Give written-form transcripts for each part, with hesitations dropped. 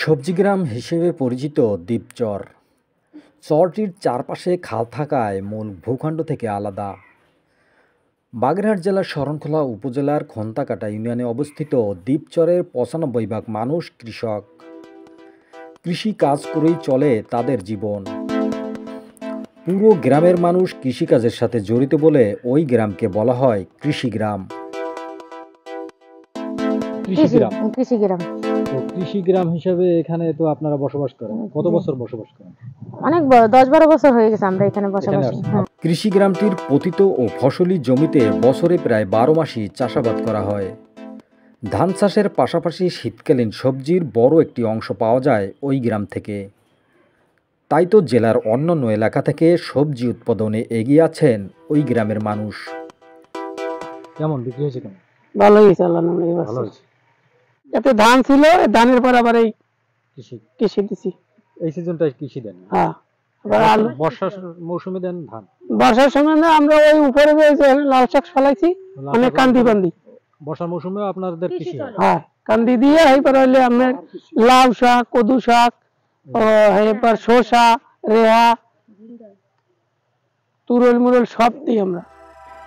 সবজি গ্রাম হিসেবে পরিচিত দ্বীপচর। চরটির চারপাশে খাল থাকায় মূল ভূখণ্ড থেকে আলাদা। বাগেরহাট জেলার শরণখোলা উপজেলার খন্তাকাটা ইউনিয়নে অবস্থিত দ্বীপচরের ৯৫% মানুষ কৃষক। কৃষি কাজ করেই চলে তাদের জীবন। পুরো গ্রামের মানুষ কৃষিকাজের সাথে জড়িত বলে ওই গ্রামকে বলা হয় কৃষিগ্রাম। কৃষিগ্রাম কৃষিগ্রাম হিসেবে এখানে তো আপনারা বসবাস করেন। কত বছর বসবাস করেন? অনেক ১০-১২ বছর হয়ে গেছে আমরা এখানে বসবাস। কৃষিগ্রামটির পতিত ও ফসলি জমিতে বছরে প্রায় ১২ মাসই চাষাবাদ করা হয়। ধান চাষের পাশাপাশি শীতকালীন সবজির বড় একটি অংশ পাওয়া যায় ওই গ্রাম থেকে। তাই তো জেলার অন্যান্য এলাকা থেকে সবজি উৎপাদনে এগিয়ে আছেন ওই গ্রামের মানুষ। কেমন বিক্রি হয়েছে? কেমন? ভালোই হয়েছে, ভালো হয়েছে। এতে ধান ছিল, ধানের পর আবার এই কৃষি দিছি। এই সিজনটা কৃষি দেন? হ্যাঁ। বর্ষার মৌসুমে দেন ধান? বর্ষার সময় না, আমরা ওই উপরে যে লাল শাক ফলাইছি, অনেক কান্দি বান্দি। বর্ষার মৌসুমে আপনাদের কৃষি হয়? হ্যাঁ, কান্দি দিয়ে এইবার হইলে আপনার লাউ শাক, কদু শাক, এরপর শসা, রেহা, তুরল মুরল সব দিই আমরা।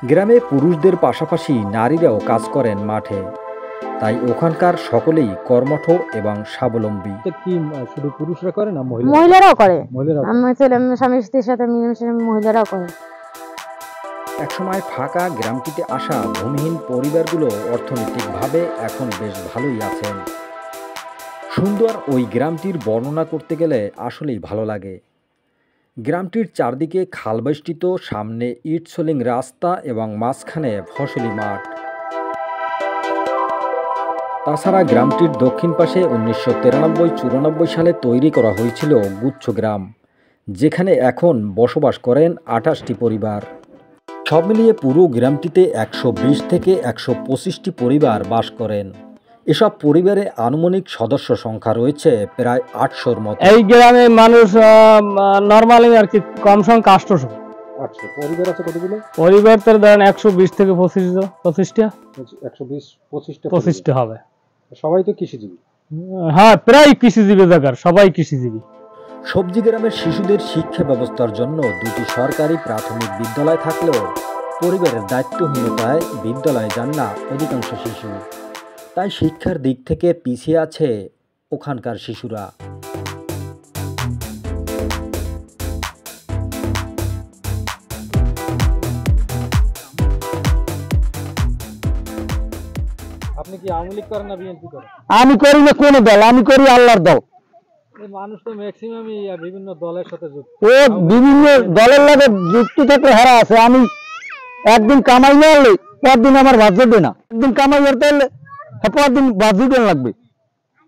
গ্রামে পুরুষদের পাশাপাশি নারীরাও কাজ করেন মাঠে। তাই ওখানকার সকলেই কর্মঠ এবং স্বাবলম্বী। কি শুধু পুরুষরা করে না মহিলারাও করে? আমার ছেলে স্বামী স্ত্রীর সাথে মিলেমিশে মহিলারাও করে। একসময় ফাঁকা গ্রামটিতে আসা ভূমিহীন পরিবারগুলো অর্থনৈতিকভাবে এখন বেশ ভালোই আছেন। সুন্দর ওই গ্রামটির বর্ণনা করতে গেলে আসলেই ভালো লাগে। গ্রামটির চারদিকে খালবেষ্টিত, সামনে ইট সোলিং রাস্তা এবং মাঝখানে ফসলি মাঠ। তাছাড়া গ্রামটির দক্ষিণ পাশে ১৯৯৩-৯৪ সালে তৈরি করা হয়েছিল গুচ্ছ গ্রাম, যেখানে এখন বসবাস করেন ২৮টি পরিবার। সব মিলিয়ে পুরো গ্রামটিতে ১২০ থেকে ১২৫টি পরিবার বাস করেন। এসব পরিবারে আনুমানিক সদস্য সংখ্যা রয়েছে প্রায় ৮০০-র মতো। এই গ্রামে মানুষ নরমালি আর কি কম সংখ্যা ৮০০। পরিবার আছে কতগুলো? পরিবার তো ধরেন ১২০ থেকে ২৫টা। ১২৫টা হবে। সবাই তো কৃষিজীবী? হ্যাঁ, প্রায় কৃষিজীবী জায়গার, সবাই কৃষিজীবী। সবজি গ্রামের শিশুদের শিক্ষা ব্যবস্থার জন্য ২টি সরকারি প্রাথমিক বিদ্যালয় থাকলেও পরিবারের দায়িত্বহীনতায় বিদ্যালয়ে যান না অধিকাংশ শিশু। তাই শিক্ষার দিক থেকে পিছিয়ে আছে ওখানকার শিশুরা। আপনি কি আওয়ামী লীগ করেন না বিএনপি করেন? আমি করি না কোনো দল, আমি করি আল্লাহর দল। মানুষ তো ম্যাক্সিমামই বিভিন্ন দলের সাথে যুক্ত। ও বিভিন্ন দলের লাগে যুক্ত থাকলে হারা আছে। আমি একদিন কামাই না হলে পরদিন আমার ভাত জুটবে না। একদিন কামাই করতে হলে পরদিন ভাত জুটে লাগবে।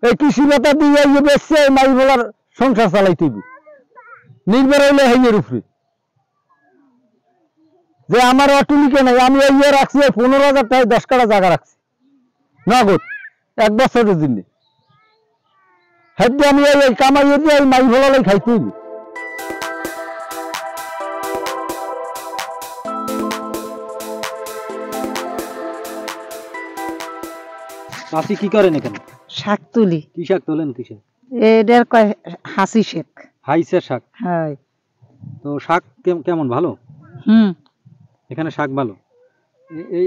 এই কৃষি ভাতা দিয়ে বেচছে মাই বলার সংসার চালাইতে হবে, নির্ভর হইলে হেয়ের উপরে। যে আমার অটুলিকে নাই, আমি এই রাখছি ১৫,০০০ টাকা ১০ কাটা জায়গা রাখছি নগদ ১ বছরের জন্য। আমি এই কামাই দিয়ে মাই ভোলাই খাইতে হবে। আপনি কি করেন এখানে? শাক তুলি। কি শাক তোলেন? কিসে? এটার কয় হাসি শাক। হাইসের শাক? হ্যাঁ। তো শাক কেমন? ভালো? এখানে শাক ভালো।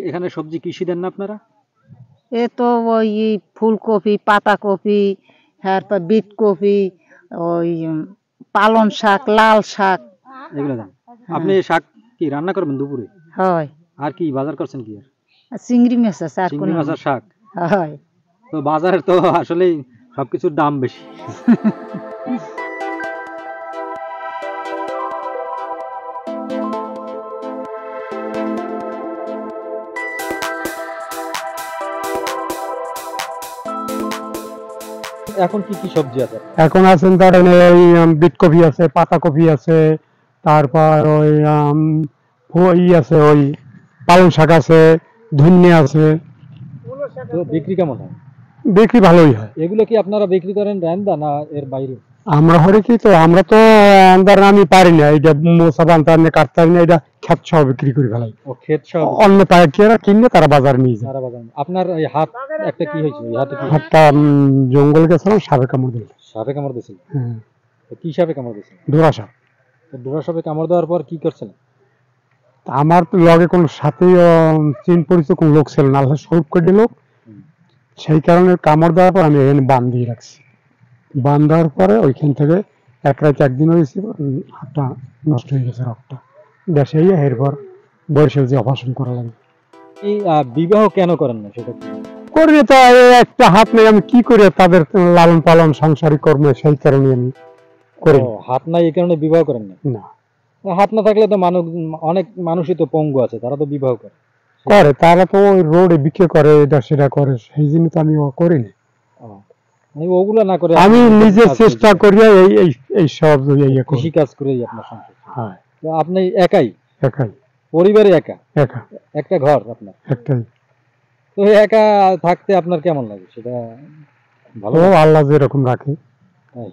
এখানে সবজি কৃষি দেন না আপনারা? এ তো ওই ফুলকপি, পাতাকপি, তারপর বিট কপি, ওই পালন শাক, লাল শাক এগুলো দেন। আপনি শাক কি রান্না করবেন দুপুরে? হয়। আর কি বাজার করছেন? কি আর চিংড়ি মাছ আছে। আর চিংড়ি মাছ আর শাক? হয়। তো বাজারে তো আসলেই সবকিছুর দাম বেশি। এখন কি কি সবজি আছে? এখন আছেন ধরেন ওই বিট কপি আছে, পাতা কপি আছে, তারপর ওই আছে ওই পালং শাক আছে, ধনিয়া আছে। তো বিক্রি কেমন হয়? বিক্রি ভালোই হয়। এগুলো কি আপনারা বিক্রি করেন রান্দা না এর বাইরে? আমরা হরে কি তো আমরা তো আমি পারি না, এটা মোসা বানতে কাটতে পারি না, এটা ক্ষেত সহ বিক্রি করে ফেলাই। ও ক্ষেত সহ? অন্য পাইকাররা কিনলে তারা বাজারে নিয়ে যায়। আপনার এই হাত একটা কি হয়েছে? হাতটা জঙ্গল গেছিলাম, সাপে কামড় দিল। সাপে কামড় দিয়েছিল? হুম, তো কি সাপে কামড় দিয়েছিল? ডোরা সাপ। তো ডোরা সাপে কামড় দেওয়ার পর কি করছেন? আমার তো লগে কোনো সাথে চিন পরিচিত কোনো লোক ছিল না, আল্লাহ স্বরূপ করে দিল। সেই কারণে কামড় দেওয়ার পর আমি এখানে বান দিয়ে রাখছি। বান দেওয়ার পরে ওইখান থেকে এক রাত একদিন হয়েছিল, হাতটা নষ্ট হয়ে গেছে, রক্তটা দেশে এরপর বরিশাল যে অপারেশন করা লাগে। এই বিবাহ কেন করেন না সেটা কি? করি তো, এই একটা হাত নেই, আমি কি করে তাদের লালন পালন সংসারিক কর্মে, সেই কারণে আমি করি ও, হাত নাই এই কারণে বিবাহ করেন না? না। হাত না থাকলে তো মানুষ, অনেক মানুষই তো পঙ্গু আছে, তারা তো বিবাহ করে। করে তারা তো ওই রোডে বিক্রি করে, এটা সেটা করে, সেই জন্য তো আমি করিনি। মানে ওগুলো না করে আমি আপনি নিজের কাজ চেষ্টা করছেন। করি এই সব ইয়ে করি। কৃষি কাজ করেই আপনার সংসার। হ্যাঁ, তো আপনি একাই, একাই, পরিবারে একা, একা, একটা ঘর আপনার, একটাই। তো এই একা থাকতে আপনার কেমন লাগে সেটা ভালো ও লাগে? আল্লাহ যেরকম রাখে। তাই।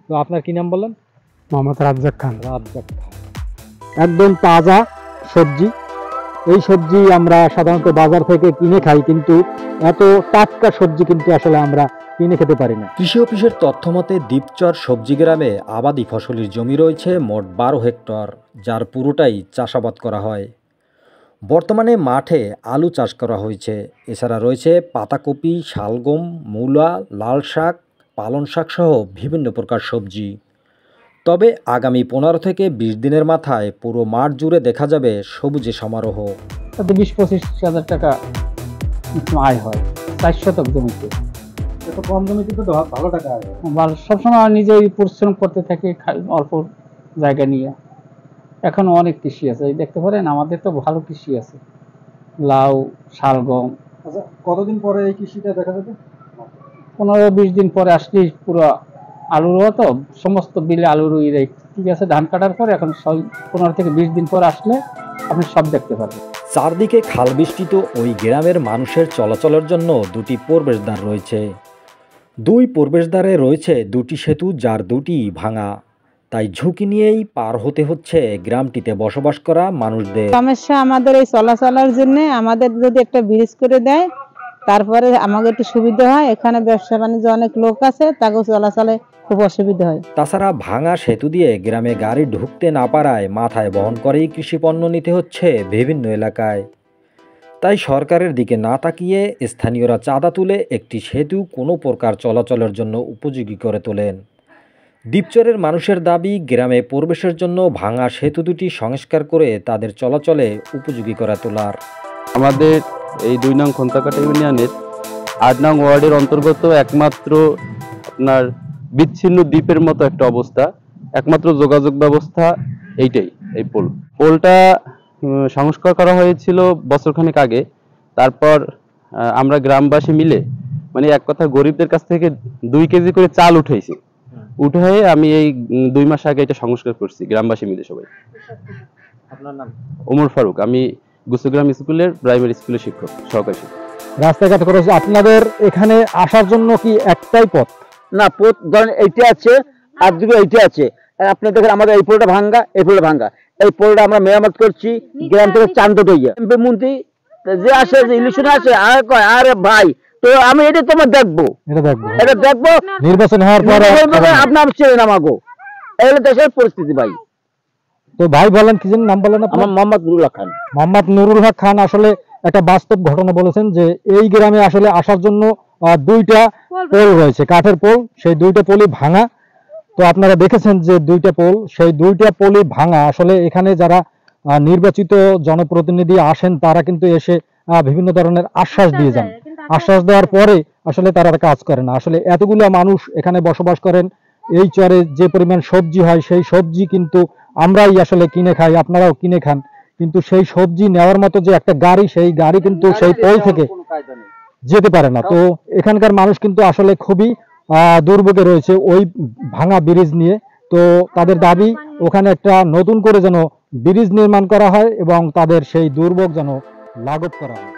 তো আপনার কি নাম বললেন? মোহাম্মদ রাজ্জাক খান। রাজ্জাক খান। একদম তাজা সবজি। এই সবজি আমরা সাধারণত বাজার থেকে কিনে খাই, কিন্তু এত টাটকা সবজি কিন্তু আসলে আমরা কিনে খেতে পারি না। কৃষি অফিসের তথ্য মতে দ্বীপচর সবজি গ্রামে আবাদি ফসলের জমি রয়েছে মোট 12 হেক্টর, যার পুরোটাই চাষাবাদ করা হয়। বর্তমানে মাঠে আলু চাষ করা হয়েছে। এছাড়া রয়েছে পাতাকপি, শালগম, মূলা, লাল শাক, পালং শাক সহ বিভিন্ন প্রকার সবজি। তবে আগামী 15 থেকে 20 দিনের মাথায় পুরো মাঠ জুড়ে দেখা যাবে সবুজে সমারোহ। তাতে 20-25 হাজার টাকা আয় হয় 4 শতক জমিতে। এত কম জমিতে তো ভালো টাকা আয় হয়। সবসময় নিজেই পরিশ্রম করতে থাকি অল্প জায়গা নিয়ে। এখনো অনেক কৃষি আছে, এই দেখতে পারেন আমাদের তো ভালো কৃষি আছে, লাউ, শালগম। আচ্ছা, কতদিন পরে এই কৃষিটা দেখা যাবে? 15-20 দিন পরে আসলেই পুরো আলু রোয়া তো, সমস্ত বিলে আলু রুই দেয়, ঠিক আছে। ধান কাটার পরে এখন 15 থেকে 20 দিন পরে আসলে আপনি সব দেখতে পারবেন। চারদিকে খালবেষ্টিত ওই গ্রামের মানুষের চলাচলের জন্য দুটি প্রবেশদ্বার রয়েছে। দুই প্রবেশদ্বারে রয়েছে দুটি সেতু, যার দুটি ভাঙা। তাই ঝুঁকি নিয়েই পার হতে হচ্ছে গ্রামটিতে বসবাস করা মানুষদের। সমস্যা আমাদের এই চলাচলের জন্য, আমাদের যদি একটা ব্রিজ করে দেয় তারপরে আমাদের একটু সুবিধা হয়। এখানে ব্যবসা বাণিজ্য অনেক লোক আছে, তাকেও চলাচলে খুব অসুবিধা হয়। তাছাড়া ভাঙা সেতু দিয়ে গ্রামে গাড়ি ঢুকতে না পারায় মাথায় বহন করেই কৃষিপণ্য নিতে হচ্ছে বিভিন্ন এলাকায়। তাই সরকারের দিকে না তাকিয়ে স্থানীয়রা চাঁদা তুলে একটি সেতু কোনো প্রকার চলাচলের জন্য উপযোগী করে তোলেন। দ্বীপচরের মানুষের দাবি, গ্রামে প্রবেশের জন্য ভাঙা সেতু দুটি সংস্কার করে তাদের চলাচলে উপযোগী করে তোলার। আমাদের এই 2 নং খন্তাকাটা ইউনিয়নের 8 নং ওয়ার্ডের অন্তর্গত একমাত্র আপনার বিচ্ছিন্ন দ্বীপের মতো একটা অবস্থা, একমাত্র যোগাযোগ ব্যবস্থা এইটাই, এই পোলটা সংস্কার করা হয়েছিল বছরখানেক আগে। তারপর আমরা গ্রামবাসী মিলে, মানে এক কথা গরিবদের কাছ থেকে 2 কেজি করে চাল উঠাইছি, উঠে আমি এই 2 মাস আগে এটা সংস্কার করছি গ্রামবাসী মিলে সবাই। আপনার নাম? ওমর ফারুক, আমি গুসুগ্রাম স্কুলের প্রাইমারি স্কুলের শিক্ষক, সহকারী শিক্ষক। রাস্তাঘাট করেছে। আপনাদের এখানে আসার জন্য কি একটাই পথ? না, পথ ধরেন এইটা আছে আর দুটো এইটা আছে। আপনি দেখেন আমাদের এই পোলটা ভাঙ্গা, এই পোলটা ভাঙ্গা, এই পোলটা আমরা মেরামত করছি গ্রাম থেকে চান্দ দইয়া এমপি মন্ত্রী যে আসে, যে ইলেকশনে আসে, আর কয় আরে ভাই তো আমি এটা তোমার দেখবো, এটা দেখবো নির্বাচন হওয়ার পর আপনার ছেড়ে নামাগো। এগুলো দেশের পরিস্থিতি ভাই। তো ভাই বলেন, কি যেন নাম বলেন? আমার মোহাম্মদ নুরুল হক খান। মোহাম্মদ নুরুল হক খান আসলে একটা বাস্তব ঘটনা বলেছেন যে এই গ্রামে আসলে আসার জন্য 2টা পোল রয়েছে, কাঠের পোল, সেই 2টা পোলই ভাঙা। তো আপনারা দেখেছেন যে 2টা পোল, সেই 2টা পোলই ভাঙা। আসলে এখানে যারা নির্বাচিত জনপ্রতিনিধি আসেন তারা কিন্তু এসে বিভিন্ন ধরনের আশ্বাস দিয়ে যান। আশ্বাস দেওয়ার পরে আসলে তারা কাজ করে না। আসলে এতগুলো মানুষ এখানে বসবাস করেন, এই চরে যে পরিমাণ সবজি হয় সেই সবজি কিন্তু আমরাই আসলে কিনে খাই, আপনারাও কিনে খান, কিন্তু সেই সবজি নেওয়ার মতো যে একটা গাড়ি, সেই গাড়ি কিন্তু সেই পোল থেকে যেতে পারে না। তো এখানকার মানুষ কিন্তু আসলে খুবই দুর্ভোগে রয়েছে ওই ভাঙা ব্রিজ নিয়ে। তো তাদের দাবি ওখানে একটা নতুন করে যেন ব্রিজ নির্মাণ করা হয় এবং তাদের সেই দুর্ভোগ যেন লাঘব করা হয়।